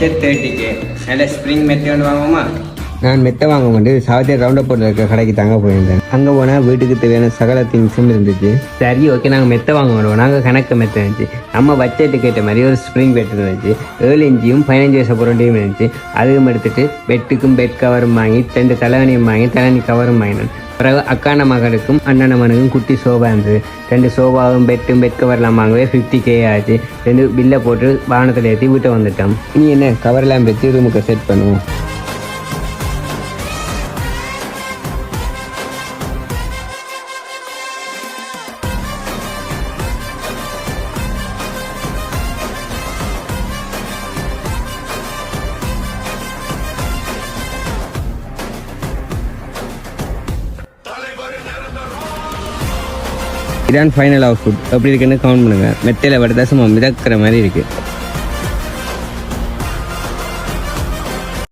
Budget 30K. நல்ல spring மெத்தை ஒன்று வாங்குவோமா? நான் மெத்தை வாங்க கொண்டு சாவத்திய ரவுண்ட் அப் இருக்க கடைக்கு தாங்க போயிருந்தேன். அங்கே போனால் வீட்டுக்கு தேவையான சகல திங்ஸும் இருந்துச்சு. சரி ஓகே நாங்கள் மெத்தை வாங்க வருவோம். நாங்கள் கணக்கு மெத்தை இருந்துச்சு. நம்ம பட்ஜெட்டுக்கு ஏற்ற மாதிரி ஒரு ஸ்ப்ரிங் பெட் இருந்துச்சு. 7 இன்ச்சியும் 15 வயசு பொருண்டையும் இருந்துச்சு. அதுவும் எடுத்துட்டு பெட்டுக்கும் பெட் கவரும் வாங்கி 2 தலைவணியும் வாங்கி தலைவணி கவரும் வாங்கினேன். பிறகு அக்கான மகனுக்கும் அண்ணன மகனுக்கும் குட்டி சோபா இருந்தது. 2 சோபாவும் பெட்டும் பெட் கவர்லாம் வாங்கவே 50K ஆச்சு. 2 பில்லை போட்டு வாகனத்தில் ஏற்றி வீட்டை வந்துட்டோம். இனி என்ன கவர்லாம் வச்சு ரூமுக்கு செட் பண்ணுவோம். இதான் ஃபைனல் அவுட்புட். எப்படி இருக்குன்னு கவுண்ட் பண்ணுங்கள். மெத்தையில் வடதாசமாக மிதக்கிற மாதிரி இருக்குது.